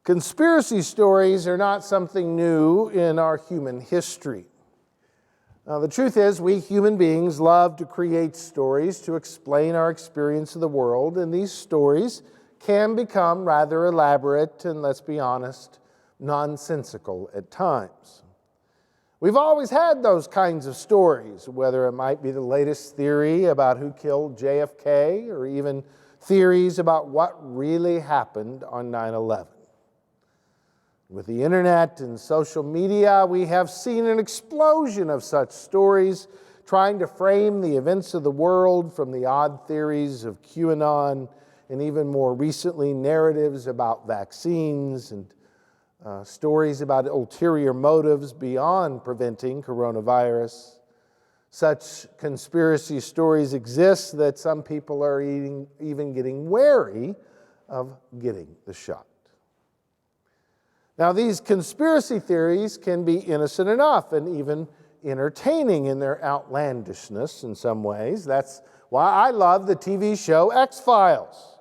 Conspiracy stories are not something new in our human history. Now, the truth is, we human beings love to create stories to explain our experience of the world, and these stories can become rather elaborate and, let's be honest, nonsensical at times. We've always had those kinds of stories, whether it might be the latest theory about who killed JFK or even theories about what really happened on 9/11. With the internet and social media, we have seen an explosion of such stories trying to frame the events of the world, from the odd theories of QAnon and even more recently narratives about vaccines and stories about ulterior motives beyond preventing coronavirus. Such conspiracy stories exist that some people are even getting wary of getting the shot. Now, these conspiracy theories can be innocent enough and even entertaining in their outlandishness in some ways. That's why I love the TV show X-Files.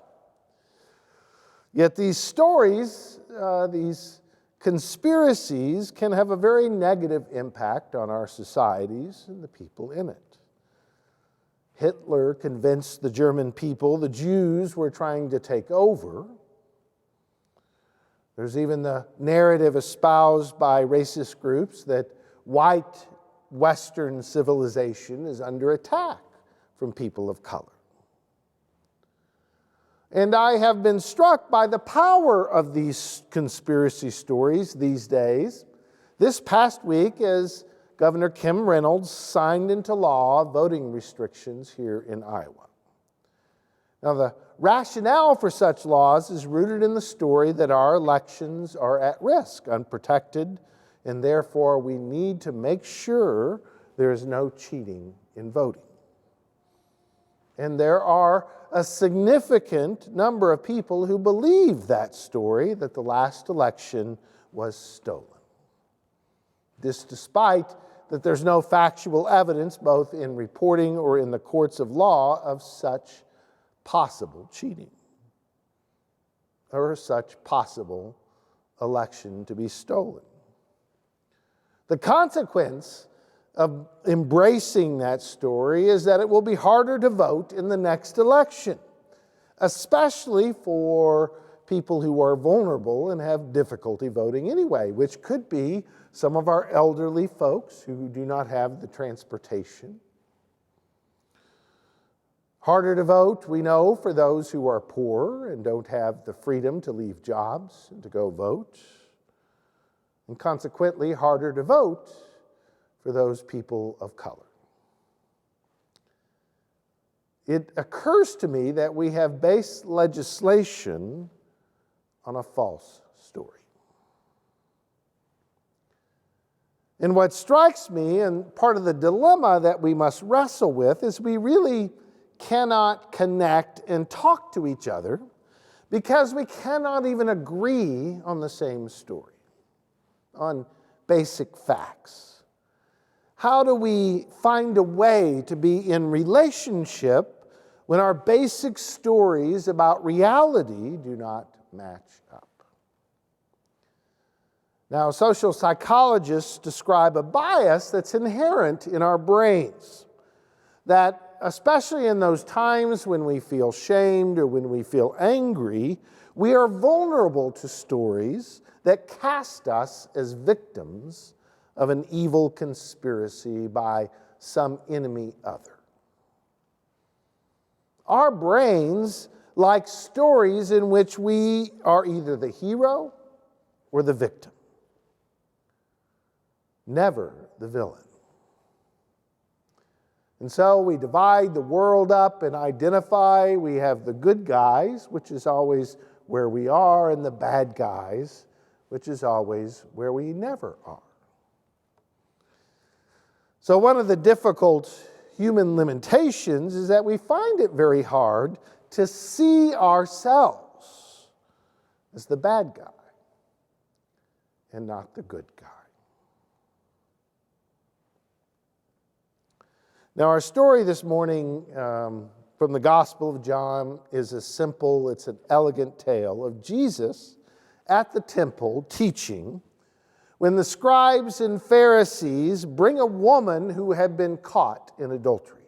Yet these stories, these conspiracies, can have a very negative impact on our societies and the people in it. Hitler convinced the German people the Jews were trying to take over. There's even the narrative espoused by racist groups that white Western civilization is under attack from people of color. And I have been struck by the power of these conspiracy stories these days. This past week, as Governor Kim Reynolds signed into law voting restrictions here in Iowa. Now, the rationale for such laws is rooted in the story that our elections are at risk, unprotected, and therefore we need to make sure there is no cheating in voting. And there are a significant number of people who believe that story, that the last election was stolen. This despite that there's no factual evidence, both in reporting or in the courts of law, of such possible cheating or such possible election to be stolen. The consequence of embracing that story is that it will be harder to vote in the next election, especially for people who are vulnerable and have difficulty voting anyway, which could be some of our elderly folks who do not have the transportation. Harder to vote, we know, for those who are poor and don't have the freedom to leave jobs and to go vote. And consequently, harder to vote for those people of color. It occurs to me that we have based legislation on a false story. And what strikes me, and part of the dilemma that we must wrestle with, is we really cannot connect and talk to each other because we cannot even agree on the same story, on basic facts. How do we find a way to be in relationship when our basic stories about reality do not match up? Now, social psychologists describe a bias that's inherent in our brains, that especially in those times when we feel shamed or when we feel angry, we are vulnerable to stories that cast us as victims of an evil conspiracy by some enemy other. Our brains like stories in which we are either the hero or the victim, never the villain. And so we divide the world up and identify. We have the good guys, which is always where we are, and the bad guys, which is always where we never are. So one of the difficult human limitations is that we find it very hard to see ourselves as the bad guy and not the good guy. Now, our story this morning from the Gospel of John is a simple, it's an elegant tale of Jesus at the temple teaching when the scribes and Pharisees bring a woman who had been caught in adultery.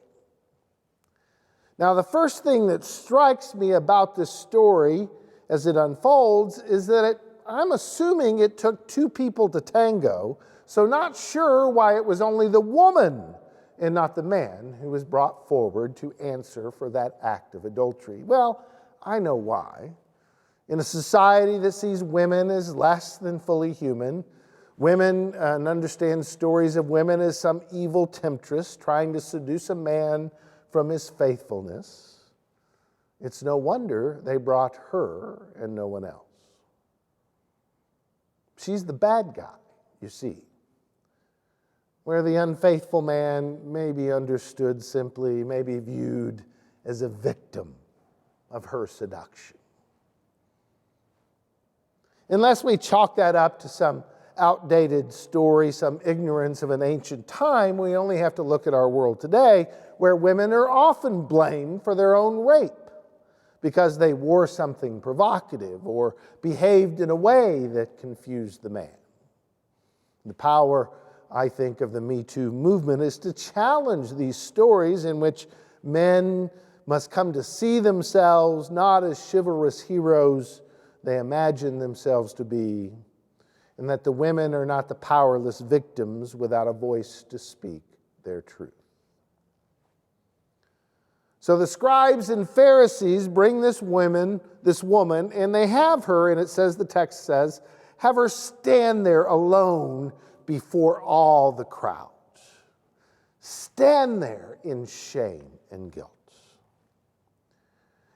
Now, the first thing that strikes me about this story as it unfolds is that I'm assuming it took two people to tango, so not sure why it was only the woman and not the man who was brought forward to answer for that act of adultery. Well, I know why. In a society that sees women as less than fully human, women and understands stories of women as some evil temptress trying to seduce a man from his faithfulness, it's no wonder they brought her and no one else. She's the bad guy, you see. Where the unfaithful man may be understood simply, may be viewed as a victim of her seduction. Unless we chalk that up to some outdated story, some ignorance of an ancient time, we only have to look at our world today, where women are often blamed for their own rape because they wore something provocative or behaved in a way that confused the man. The power, I think, of the Me Too movement is to challenge these stories in which men must come to see themselves not as chivalrous heroes they imagine themselves to be, and that the women are not the powerless victims without a voice to speak their truth. So the scribes and Pharisees bring this woman, and they have her, and it says, the text says, have her stand there alone before all the crowd. Stand there in shame and guilt.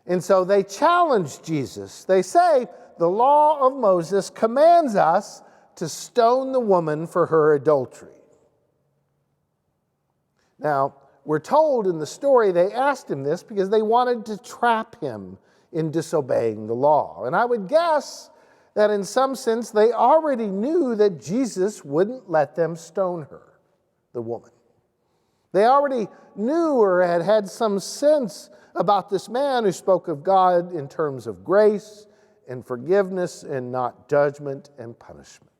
And so they challenge Jesus. They say, the law of Moses commands us to stone the woman for her adultery. Now, we're told in the story they asked him this because they wanted to trap him in disobeying the law. And I would guess that in some sense they already knew that Jesus wouldn't let them stone her, the woman. They already knew or had had some sense about this man who spoke of God in terms of grace and forgiveness and not judgment and punishment.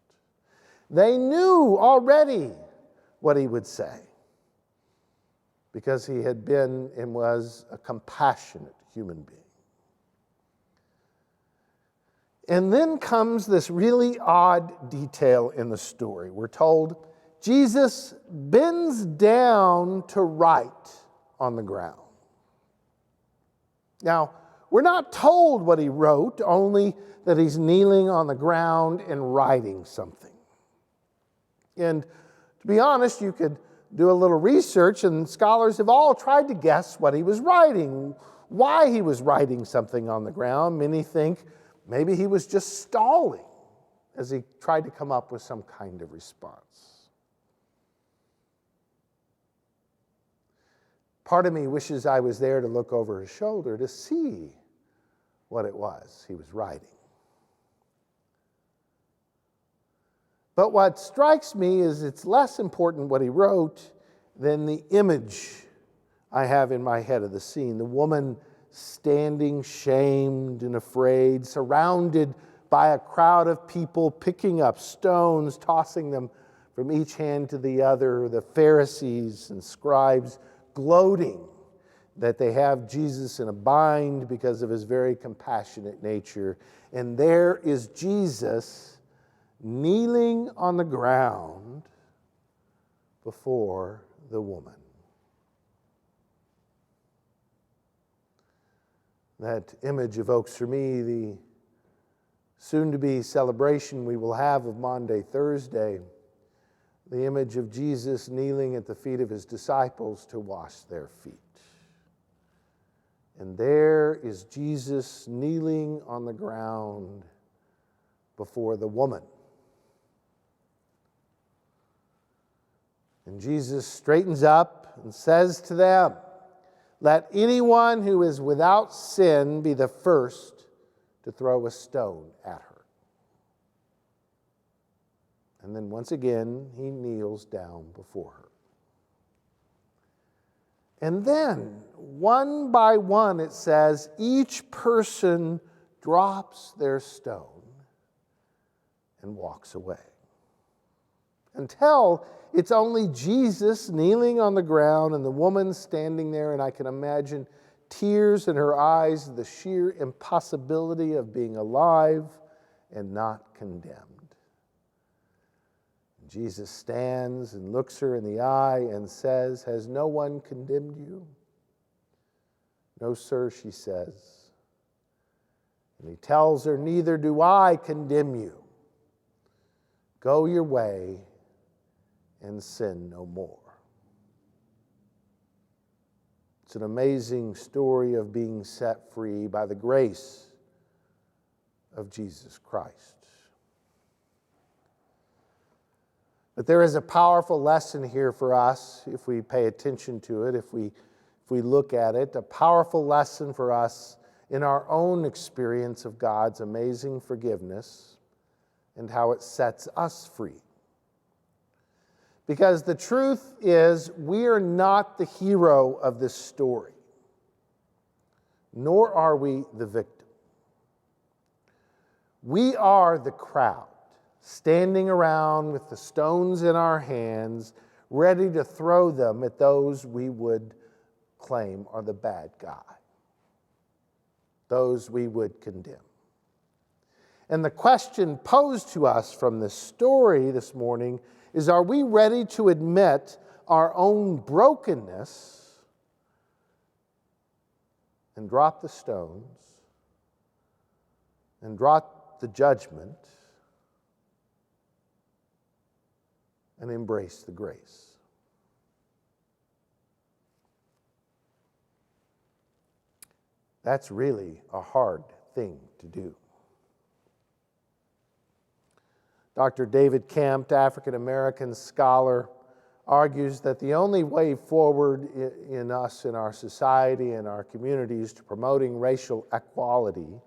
They knew already what he would say because he had been and was a compassionate human being. And then comes this really odd detail in the story. We're told Jesus bends down to write on the ground. Now, we're not told what he wrote, only that he's kneeling on the ground and writing something. And to be honest, you could do a little research, and scholars have all tried to guess what he was writing, why he was writing something on the ground. Many think maybe he was just stalling as he tried to come up with some kind of response. Part of me wishes I was there to look over his shoulder to see what it was he was writing. But what strikes me is it's less important what he wrote than the image I have in my head of the scene. The woman standing shamed and afraid, surrounded by a crowd of people picking up stones, tossing them from each hand to the other. The Pharisees and scribes gloating that they have Jesus in a bind because of his very compassionate nature. And there is Jesus kneeling on the ground before the woman. That image evokes for me the soon-to-be celebration we will have of Maundy Thursday, the image of Jesus kneeling at the feet of his disciples to wash their feet. And there is Jesus kneeling on the ground before the woman. And Jesus straightens up and says to them, "Let anyone who is without sin be the first to throw a stone at her." And then once again, he kneels down before her. And then, one by one, it says, each person drops their stone and walks away. Until it's only Jesus kneeling on the ground and the woman standing there, and I can imagine tears in her eyes, the sheer impossibility of being alive and not condemned. Jesus stands and looks her in the eye and says, "Has no one condemned you?" "No, sir," she says. And he tells her, "Neither do I condemn you. Go your way and sin no more." It's an amazing story of being set free by the grace of Jesus Christ. But there is a powerful lesson here for us if we pay attention to it, if we look at it, a powerful lesson for us in our own experience of God's amazing forgiveness and how it sets us free. Because the truth is, we are not the hero of this story, nor are we the victim. We are the crowd, standing around with the stones in our hands, ready to throw them at those we would claim are the bad guy, those we would condemn. And the question posed to us from this story this morning is, are we ready to admit our own brokenness and drop the stones and drop the judgment and embrace the grace? That's really a hard thing to do. Dr. David Kemp, African-American scholar, argues that the only way forward in us, in our society, in our communities to promoting racial equality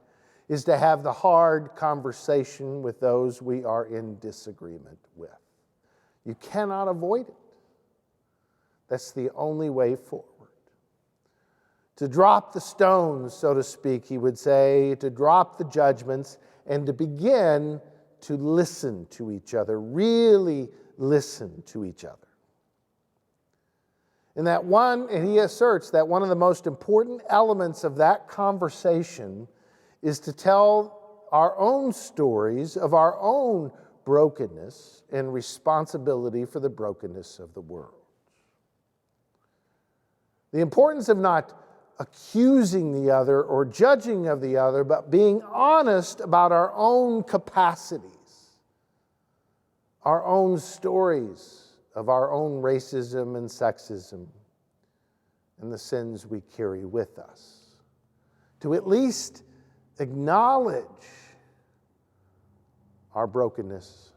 is to have the hard conversation with those we are in disagreement with. You cannot avoid it. That's the only way forward. To drop the stones, so to speak, he would say, to drop the judgments and to begin to listen to each other, really listen to each other. And he asserts that one of the most important elements of that conversation is to tell our own stories of our own brokenness and responsibility for the brokenness of the world. The importance of not accusing the other or judging of the other, but being honest about our own capacities, our own stories of our own racism and sexism and the sins we carry with us. To at least acknowledge our brokenness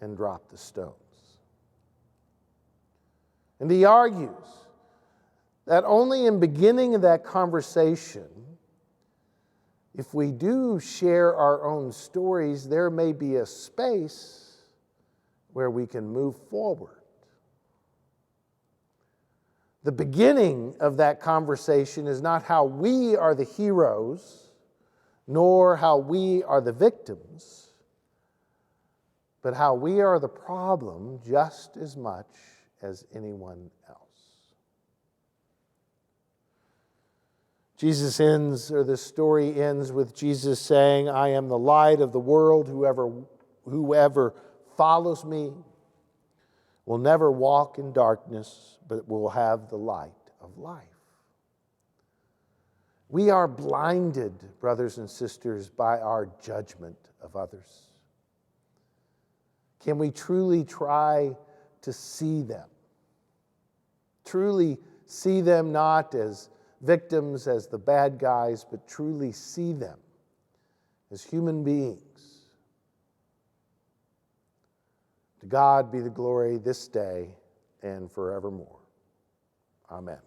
and drop the stones. And he argues that only in beginning of that conversation, if we do share our own stories, there may be a space where we can move forward. The beginning of that conversation is not how we are the heroes, nor how we are the victims, but how we are the problem just as much as anyone else. The story ends with Jesus saying, "I am the light of the world. Whoever follows me will never walk in darkness, but will have the light of life." We are blinded, brothers and sisters, by our judgment of others. Can we truly try to see them? Truly see them not as victims, as the bad guys, but truly see them as human beings. To God be the glory this day and forevermore. Amen.